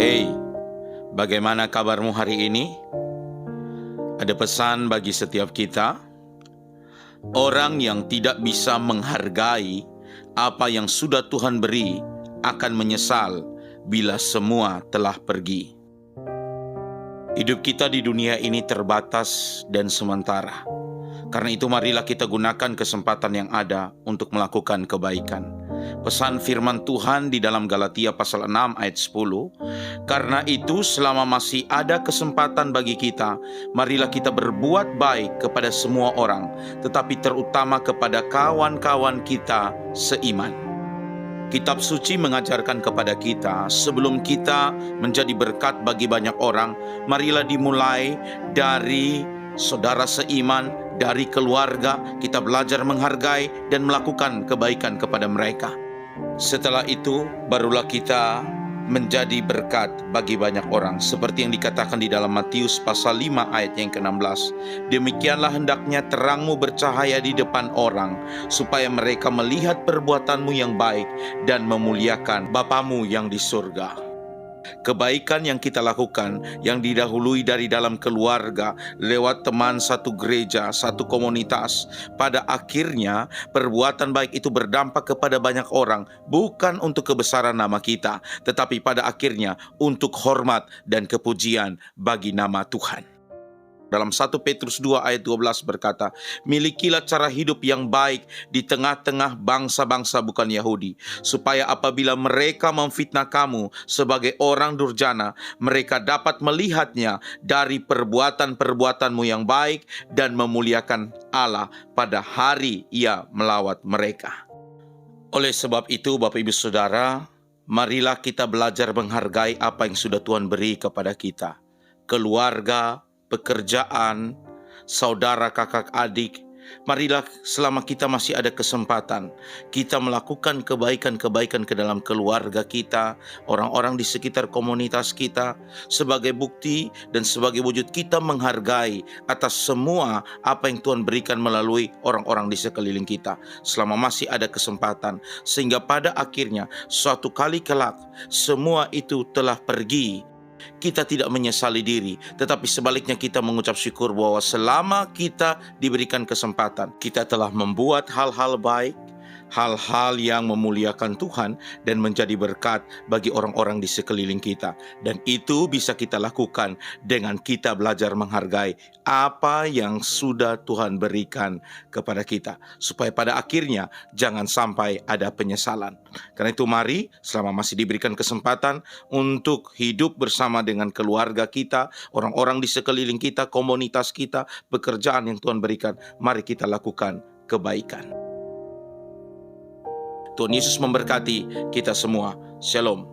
Hey, bagaimana kabarmu hari ini? Ada pesan bagi setiap kita. Orang yang tidak bisa menghargai apa yang sudah Tuhan beri akan menyesal bila semua telah pergi. Hidup kita di dunia ini terbatas dan sementara. Karena itu marilah kita gunakan kesempatan yang ada untuk melakukan kebaikan. Pesan firman Tuhan di dalam Galatia pasal 6 ayat 10. Karena itu selama masih ada kesempatan bagi kita, marilah kita berbuat baik kepada semua orang, tetapi terutama kepada kawan-kawan kita seiman. Kitab suci mengajarkan kepada kita, sebelum kita menjadi berkat bagi banyak orang, marilah dimulai dari saudara seiman, dari keluarga. Kita belajar menghargai dan melakukan kebaikan kepada mereka. Setelah itu, barulah kita menjadi berkat bagi banyak orang. Seperti yang dikatakan di dalam Matius pasal 5 ayat yang ke-16. Demikianlah hendaknya terangmu bercahaya di depan orang, supaya mereka melihat perbuatanmu yang baik dan memuliakan Bapamu yang di surga. Kebaikan yang kita lakukan, yang didahului dari dalam keluarga, lewat teman satu gereja, satu komunitas, pada akhirnya perbuatan baik itu berdampak kepada banyak orang, bukan untuk kebesaran nama kita, tetapi pada akhirnya untuk hormat dan kepujian bagi nama Tuhan. Dalam 1 Petrus 2 ayat 12 berkata, milikilah cara hidup yang baik di tengah-tengah bangsa-bangsa bukan Yahudi, supaya apabila mereka memfitnah kamu sebagai orang durjana, mereka dapat melihatnya dari perbuatan-perbuatanmu yang baik dan memuliakan Allah pada hari Ia melawat mereka. Oleh sebab itu, Bapak Ibu Saudara, marilah kita belajar menghargai apa yang sudah Tuhan beri kepada kita. Keluarga, pekerjaan, saudara, kakak, adik. Marilah selama kita masih ada kesempatan, kita melakukan kebaikan-kebaikan ke dalam keluarga kita, orang-orang di sekitar komunitas kita, sebagai bukti dan sebagai wujud kita menghargai atas semua apa yang Tuhan berikan melalui orang-orang di sekeliling kita. Selama masih ada kesempatan, sehingga pada akhirnya suatu kali kelak semua itu telah pergi, kita tidak menyesali diri, tetapi sebaliknya kita mengucap syukur bahwa selama kita diberikan kesempatan, kita telah membuat hal-hal baik, hal-hal yang memuliakan Tuhan dan menjadi berkat bagi orang-orang di sekeliling kita. Dan itu bisa kita lakukan dengan kita belajar menghargai apa yang sudah Tuhan berikan kepada kita, supaya pada akhirnya jangan sampai ada penyesalan. Karena itu mari selama masih diberikan kesempatan untuk hidup bersama dengan keluarga kita, orang-orang di sekeliling kita, komunitas kita, pekerjaan yang Tuhan berikan, mari kita lakukan kebaikan. Tuhan Yesus memberkati kita semua. Shalom.